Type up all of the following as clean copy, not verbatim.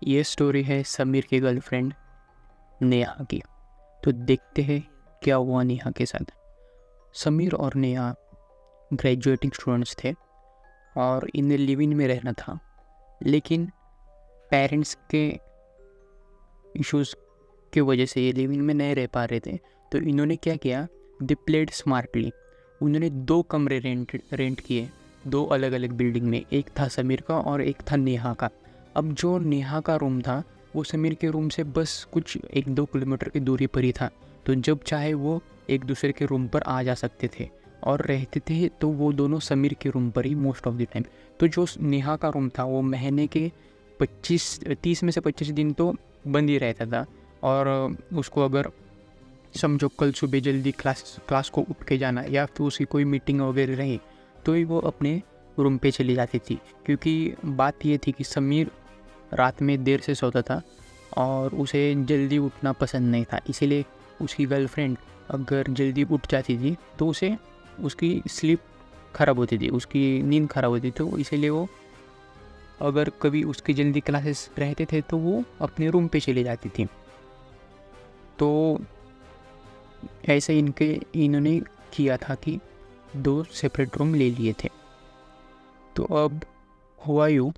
ये स्टोरी है समीर की गर्लफ्रेंड नेहा की। तो देखते हैं क्या हुआ नेहा के साथ। समीर और नेहा ग्रेजुएटिंग स्टूडेंट्स थे और इन्हें लिव इन में रहना था, लेकिन पेरेंट्स के इश्यूज़ की वजह से ये लिव इन में नहीं रह पा रहे थे। तो इन्होंने क्या किया, दे प्लेड स्मार्टली। उन्होंने 2 कमरे रेंट किए, 2 अलग अलग बिल्डिंग में। एक था समीर का और एक था नेहा का। अब जो नेहा का रूम था वो समीर के रूम से बस कुछ 1-2 किलोमीटर की दूरी पर ही था। तो जब चाहे वो एक दूसरे के रूम पर आ जा सकते थे और रहते थे, तो वो दोनों समीर के रूम पर ही मोस्ट ऑफ द टाइम। तो जो नेहा का रूम था वो महीने के 30 में से 25 दिन तो बंद ही रहता था। और उसको अगर समझो कल सुबह जल्दी क्लास को उठ के जाना या फिर उसकी कोई मीटिंग वगैरह रही तो ही वो अपने रूम पे चली जाती थी। क्योंकि बात ये थी कि समीर रात में देर से सोता था और उसे जल्दी उठना पसंद नहीं था, इसीलिए उसकी गर्लफ्रेंड अगर जल्दी उठ जाती थी तो उसे उसकी स्लीप ख़राब होती थी, उसकी नींद ख़राब होती थी। तो इसीलिए वो अगर कभी उसकी जल्दी क्लासेस रहते थे तो वो अपने रूम पे चली जाती थी। तो ऐसे इन्होंने किया था कि 2 सेपरेट रूम ले लिए थे। तो अब हुआ यूँ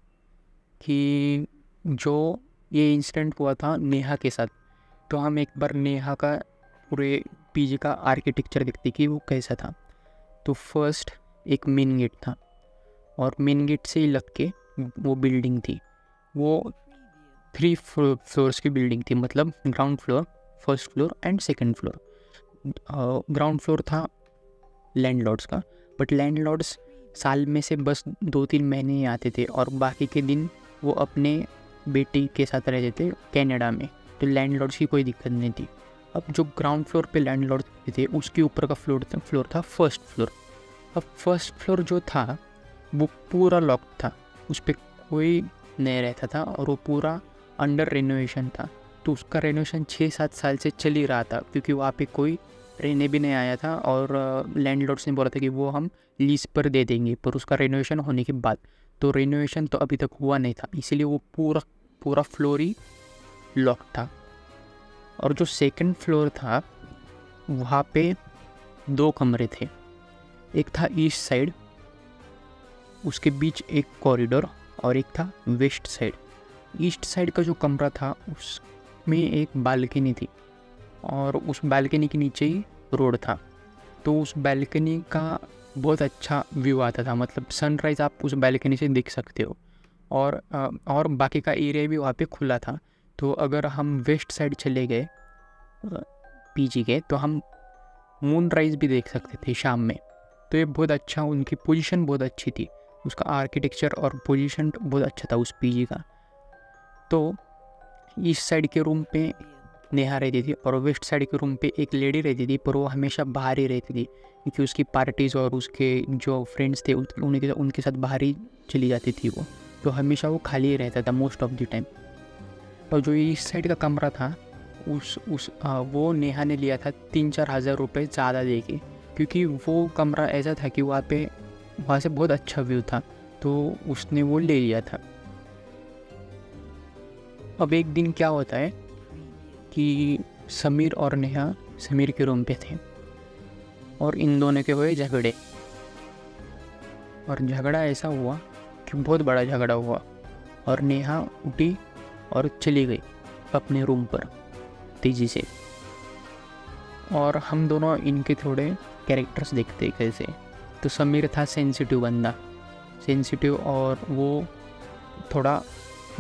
कि जो ये इंसिडेंट हुआ था नेहा के साथ, तो हम एक बार नेहा का पूरे पीजी का आर्किटेक्चर देखते कि वो कैसा था। तो फर्स्ट एक मेन गेट था और मेन गेट से ही लग के वो बिल्डिंग थी। वो 3 फ्लोर्स की बिल्डिंग थी, मतलब ground floor, first floor and second floor. Ground floor था लैंडलॉर्ड्स का, बट लैंडलॉर्ड्स साल में से बस 2-3 महीने ही आते थे और बाकी के दिन वो अपने बेटी के साथ रहते थे कनाडा में। तो लैंडलॉर्ड्स की कोई दिक्कत नहीं थी। अब जो ग्राउंड फ्लोर पे लैंडलॉर्ड थे उसके ऊपर का फ्लोर था फर्स्ट फ्लोर। अब फर्स्ट फ्लोर जो था वो पूरा लॉक था, उस पर कोई नहीं रहता था और वो पूरा अंडर रेनोवेशन था। तो उसका रेनोवेशन 6-7 साल से चल ही रहा था, क्योंकि वहाँ पे कोई रहने भी नहीं आया था और लैंडलॉर्ड्स ने बोला था कि वो हम लीज पर दे देंगे, पर उसका रेनोवेशन होने के बाद। तो रेनोवेशन तो अभी तक हुआ नहीं था, इसीलिए वो पूरा फ्लोर ही लॉक था। और जो सेकंड फ्लोर था वहाँ पे 2 कमरे थे। एक था ईस्ट साइड, उसके बीच एक कॉरिडोर, और एक था वेस्ट साइड। ईस्ट साइड का जो कमरा था उसमें एक बालकनी थी और उस बालकनी के नीचे ही रोड था। तो उस बालकनी का बहुत अच्छा व्यू आता था, मतलब सनराइज़ आप उस बालकनी से देख सकते हो। और बाकी का एरिया भी वहाँ पे खुला था। तो अगर हम वेस्ट साइड चले गए पीजी के, तो हम मून राइज भी देख सकते थे शाम में। तो ये बहुत अच्छा, उनकी पोजीशन बहुत अच्छी थी, उसका आर्किटेक्चर और पोजीशन बहुत अच्छा था उस पीजी का। तो ईस्ट साइड के रूम पे नेहा रहती थी और वेस्ट साइड के रूम पे एक लेडी रहती थी, पर वो हमेशा बाहर ही रहती थी, क्योंकि उसकी पार्टीज़ और उसके जो फ्रेंड्स थे उनके साथ बाहर ही चली जाती थी वो। तो हमेशा वो खाली ही रहता था मोस्ट ऑफ द टाइम। और जो ईस्ट साइड का कमरा था वो नेहा ने लिया था 3-4 हज़ार रुपये ज़्यादा दे के, क्योंकि वो कमरा ऐसा था कि वहाँ से बहुत अच्छा व्यू था, तो उसने वो ले लिया था। अब एक दिन क्या होता है कि समीर और नेहा समीर के रूम पे थे और इन दोनों के हुए झगड़े। और झगड़ा ऐसा हुआ कि बहुत बड़ा झगड़ा हुआ और नेहा उठी और चली गई अपने रूम पर तेज़ी से। और हम दोनों इनके थोड़े कैरेक्टर्स देखते कैसे। तो समीर था सेंसिटिव बंदा, सेंसिटिव, और वो थोड़ा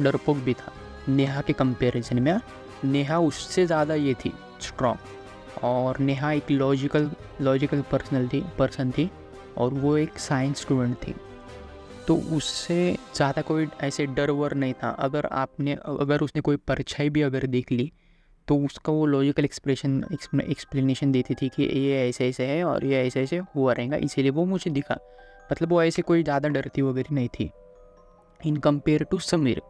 डरपोक भी था नेहा के कंपैरिजन में। नेहा उससे ज़्यादा ये थी स्ट्रॉन्ग, और नेहा एक लॉजिकल पर्सन थी और वो एक साइंस स्टूडेंट थी। तो उससे ज़्यादा कोई ऐसे डर वर नहीं था। अगर उसने कोई परछाई भी अगर देख ली तो उसका वो लॉजिकल एक्सप्लेनेशन देती थी कि ये ऐसे ऐसे है और ये ऐसे ऐसे हुआ रहेगा, इसीलिए वो मुझे दिखा। मतलब वो ऐसे कोई ज़्यादा डरती वगैरह नहीं थी इन कंपेयर टू समीर।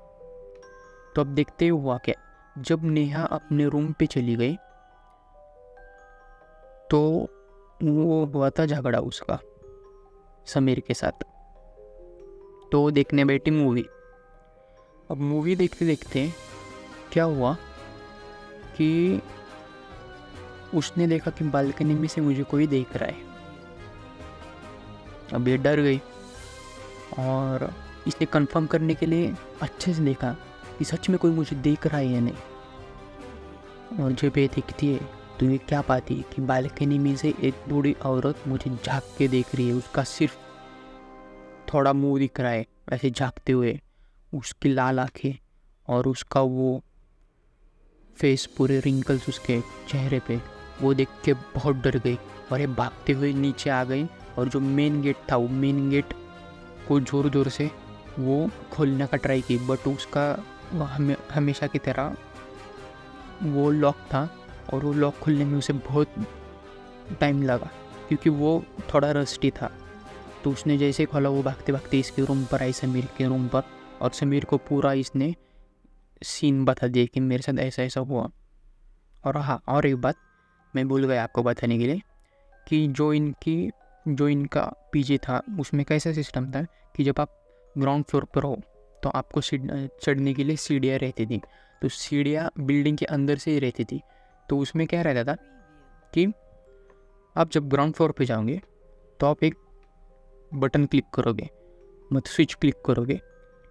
तो अब देखते हुआ क्या, जब नेहा अपने रूम पे चली गई तो वो हुआ था झगड़ा उसका समीर के साथ। तो देखने बैठी मूवी। अब मूवी देखते देखते क्या हुआ कि उसने देखा कि बालकनी में से मुझे कोई देख रहा है। अब ये डर गई और इसने कंफर्म करने के लिए अच्छे से देखा कि सच में कोई मुझे देख रहा है या नहीं। और जब ये दिखती है तो ये क्या पाती है कि बालकनी में से एक बूढ़ी औरत मुझे झांक के देख रही है। उसका सिर्फ थोड़ा मुंह दिख रहा है ऐसे झांकते हुए, उसकी लाल आंखें और उसका वो फेस, पूरे रिंकल्स उसके चेहरे पे। वो देख के बहुत डर गई और ये भागते हुए नीचे आ गई। और जो मेन गेट था, वो मेन गेट को ज़ोर ज़ोर से वो खोलने का ट्राई की, बट उसका हमेशा की तरह वो लॉक था और वो लॉक खुलने में उसे बहुत टाइम लगा क्योंकि वो थोड़ा रस्टी था। तो उसने जैसे ही खोला वो भागते भागते इसके रूम पर आई, समीर के रूम पर, और समीर को पूरा इसने सीन बता दिया कि मेरे साथ ऐसा ऐसा हुआ। और हाँ, और एक बात मैं भूल गया आपको बताने के लिए कि जो इनका पीजी था उसमें कैसा सिस्टम था कि जब आप ग्राउंड फ्लोर पर हो तो आपको चढ़ने के लिए सीढ़ियाँ रहती थी। तो सीढ़ियाँ बिल्डिंग के अंदर से ही रहती थी। तो उसमें क्या रहता था कि आप जब ग्राउंड फ्लोर पे जाओगे तो आप एक बटन क्लिक करोगे, मतलब स्विच क्लिक करोगे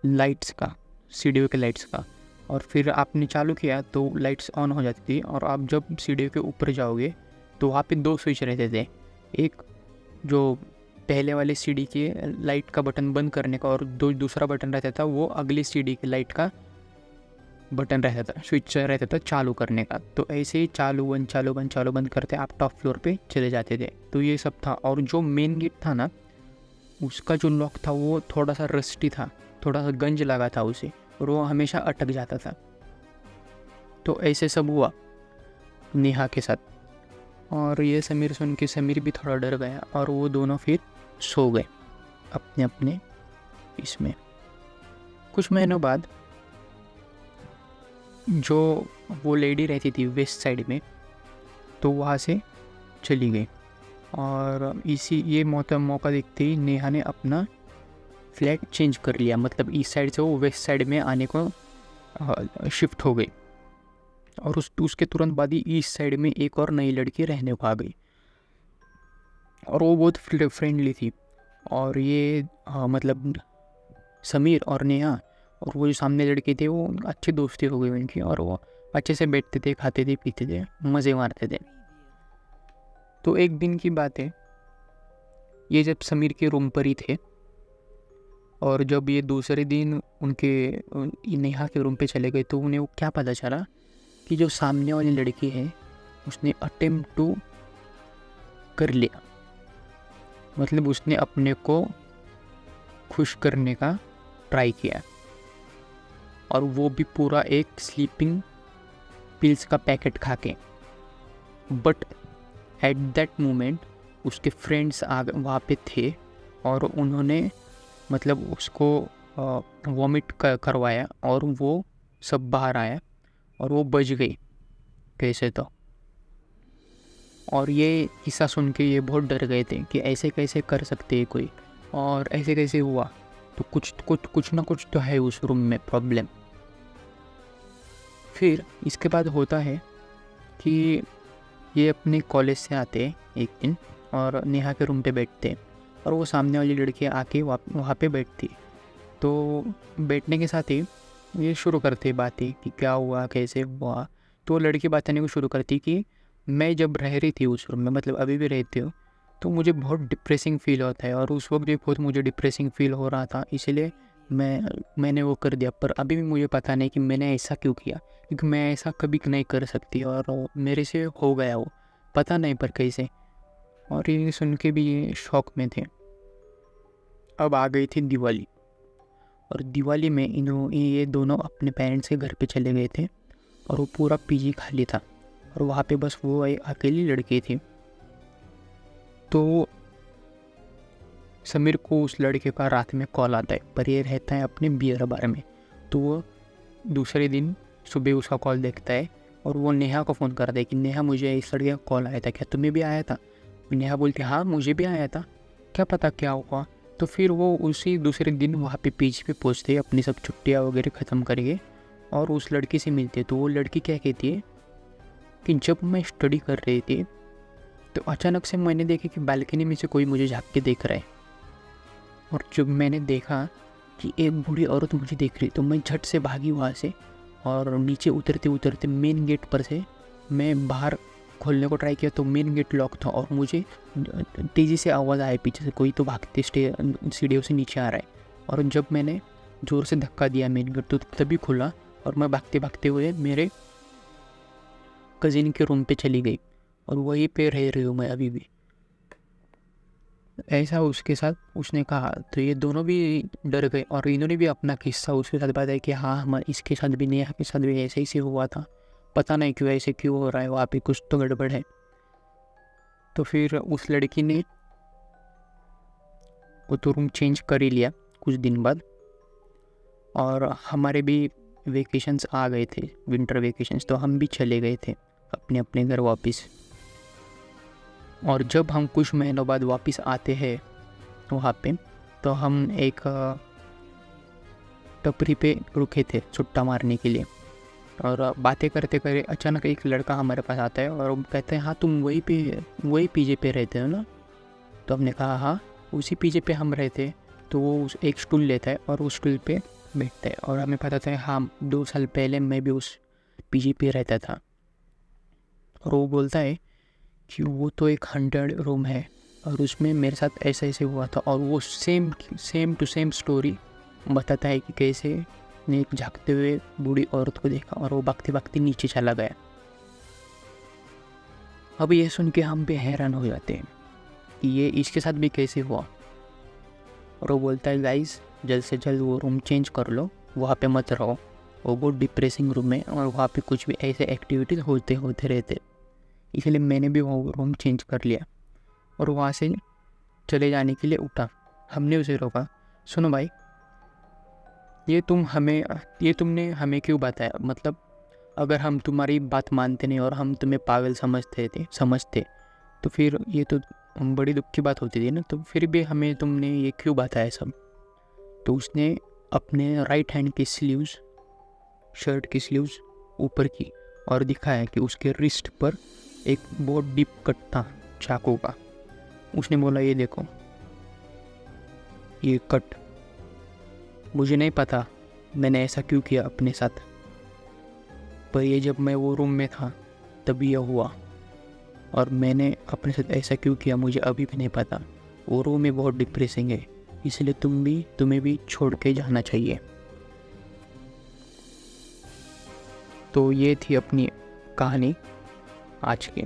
लाइट्स का, सीढ़ियों के लाइट्स का, और फिर आपने चालू किया तो लाइट्स ऑन हो जाती थी। और आप जब सीढ़ियों के ऊपर जाओगे तो वहाँ पे 2 स्विच रहते थे, एक जो पहले वाले सीढ़ी के लाइट का बटन बंद करने का और दूसरा बटन रहता था वो अगली सीढ़ी की लाइट का बटन रहता था, स्विच रहता था चालू करने का। तो ऐसे ही चालू बंद करते आप टॉप फ्लोर पे चले जाते थे। तो ये सब था। और जो मेन गेट था ना, उसका जो लॉक था वो थोड़ा सा रस्टी था, थोड़ा सा गंज लगा था उसे, और वो हमेशा अटक जाता था। तो ऐसे सब हुआ नेहा के साथ। और ये समीर सुन के समीर भी थोड़ा डर गया और वो दोनों फिर सो गए अपने अपने इसमें। कुछ महीनों बाद जो वो लेडी रहती थी वेस्ट साइड में, तो वहाँ से चली गई। और ये मौका देखते ही नेहा ने अपना फ्लैट चेंज कर लिया, मतलब ईस्ट साइड से वो वेस्ट साइड में आने को शिफ्ट हो गई। और उसके तुरंत बाद ही ईस्ट साइड में एक और नई लड़की रहने को आ गई और वो बहुत फ्रेंडली थी। और ये मतलब समीर और नेहा और वो जो सामने लड़के थे वो अच्छी दोस्ती हो गई उनकी, और वो अच्छे से बैठते थे, खाते थे, पीते थे, मज़े मारते थे। तो एक दिन की बात है, ये जब समीर के रूम पर ही थे और जब ये दूसरे दिन नेहा के रूम पे चले गए तो उन्हें वो क्या पता चला कि जो सामने वाली लड़की है उसने अटेम्प्ट टू कर लिया, मतलब उसने अपने को खुश करने का ट्राई किया, और वो भी पूरा एक स्लीपिंग पिल्स का पैकेट खा के। बट एट दैट मोमेंट उसके फ्रेंड्स वहाँ पे थे और उन्होंने मतलब उसको वॉमिट करवाया और वो सब बाहर आया और वो बच गई कैसे तो। और ये किस्सा सुन के ये बहुत डर गए थे कि ऐसे कैसे कर सकते हैं कोई, और ऐसे कैसे हुआ। तो कुछ ना कुछ तो है उस रूम में प्रॉब्लम। फिर इसके बाद होता है कि ये अपने कॉलेज से आते एक दिन और नेहा के रूम पे बैठते और वो सामने वाली लड़की आके वहाँ पे बैठती। तो बैठने के साथ ही ये शुरू करते बातें कि क्या हुआ, कैसे हुआ। तो लड़की बात करने को शुरू करती कि मैं जब रह रही थी उस रूम में, मतलब अभी भी रहती हूँ, तो मुझे बहुत डिप्रेसिंग फील होता है और उस वक्त भी बहुत मुझे डिप्रेसिंग फील हो रहा था, इसलिए मैंने वो कर दिया। पर अभी भी मुझे पता नहीं कि मैंने ऐसा क्यों किया, क्योंकि मैं ऐसा कभी नहीं कर सकती और मेरे से हो गया वो, पता नहीं पर कैसे। और ये सुन के भी ये शौक में थे। अब आ गई थी दिवाली, और दिवाली में ये दोनों अपने पेरेंट्स के घर पे चले गए थे और वो पूरा पीजी खाली था और वहाँ पे बस वो अकेली लड़की थी। तो समीर को उस लड़के का रात में कॉल आता है, पर ये रहता है अपने बियर बार में। तो वो दूसरे दिन सुबह उसका कॉल देखता है और वो नेहा को फ़ोन करता है कि नेहा मुझे इस लड़के का कॉल आया था, क्या तुम्हें भी आया था? नेहा बोलती हाँ मुझे भी आया था, क्या पता क्या हुआ। तो फिर वो उसी दूसरे दिन वहाँ पे पीजी पे पहुँचते अपनी सब छुट्टियाँ वगैरह ख़त्म करके और उस लड़की से मिलते हैं तो वो लड़की क्या कहती है कि जब मैं स्टडी कर रही थी तो अचानक से मैंने देखा कि बालकनी में से कोई मुझे झाँक के देख रहा है, और जब मैंने देखा कि एक बूढ़ी औरत मुझे देख रही तो मैं झट से भागी वहाँ से, और नीचे उतरते उतरते मेन गेट पर से मैं बाहर खोलने को ट्राई किया तो मेन गेट लॉक था, और मुझे तेज़ी से आवाज़ आया पीछे से कोई तो भागते सीढ़ियों से नीचे आ रहा है। और जब मैंने ज़ोर से धक्का दिया मेन गेट तो तभी खुला, और मैं भागते भागते हुए मेरे कज़िन के रूम पे चली गई, और वहीं पे रह रही हूँ मैं अभी भी। ऐसा उसके साथ उसने कहा तो ये दोनों भी डर गए, और इन्होंने भी अपना किस्सा उसके साथ बताया कि हाँ हमारे इसके साथ भी, नेहा के साथ भी ऐसे ही से हुआ था, पता नहीं क्यों ऐसे क्यों हो रहा है, वहाँ पे कुछ तो गड़बड़ है। तो फिर उस लड़की ने वो तो रूम चेंज कर ही लिया कुछ दिन बाद, और हमारे भी वेकेशंस आ गए थे, विंटर वेकेशंस, तो हम भी चले गए थे अपने अपने घर वापस। और जब हम कुछ महीनों बाद वापस आते हैं वहाँ पे, तो हम एक टपरी पे रुके थे छुट्टा मारने के लिए, और बातें करते करते अचानक एक लड़का हमारे पास आता है और वो कहते हैं हाँ तुम वही पीजे पे रहते हो ना। तो हमने कहा हाँ उसी पीजे पे हम रहते। तो वो एक स्टूल लेता है और उस स्टूल पे बैठता है, और हमें पता था हाँ 2 साल पहले मैं भी उस पीजे पे रहता था। और वो बोलता है कि वो तो एक 100 रूम है और उसमें मेरे साथ ऐसा ऐसे हुआ था, और वो सेम टू सेम स्टोरी बताता है कि कैसे ने एक झाँकते हुए बूढ़ी औरत को देखा और वो भागते भागते नीचे चला गया। अब ये सुन के हम भी हैरान हो जाते हैं कि ये इसके साथ भी कैसे हुआ। और वो बोलता है गाइस जल्द से जल्द वो रूम चेंज कर लो, वहाँ पे मत रहो, वो बहुत डिप्रेसिंग रूम है और वहाँ पे कुछ भी ऐसे एक्टिविटीज़ होते रहते। इसलिए मैंने भी वो रूम चेंज कर लिया और वहाँ से चले जाने के लिए उठा। हमने उसे रोका, सुनो भाई ये तुमने हमें क्यों बताया, मतलब अगर हम तुम्हारी बात मानते नहीं और हम तुम्हें पागल समझते तो फिर ये तो बड़ी दुख की बात होती थी ना, तो फिर भी हमें तुमने ये क्यों बताया सब। तो उसने अपने राइट हैंड की स्लीव्स, शर्ट की स्लीव्स ऊपर की और दिखाया कि उसके रिस्ट पर एक बहुत डीप कट था चाकू का। उसने बोला ये देखो ये कट, मुझे नहीं पता मैंने ऐसा क्यों किया अपने साथ, पर ये जब मैं वो रूम में था तभी यह हुआ, और मैंने अपने साथ ऐसा क्यों किया मुझे अभी भी नहीं पता। वो रूम में बहुत डिप्रेसिंग है, इसलिए तुम्हें भी छोड़ के जाना चाहिए। तो ये थी अपनी कहानी आज की।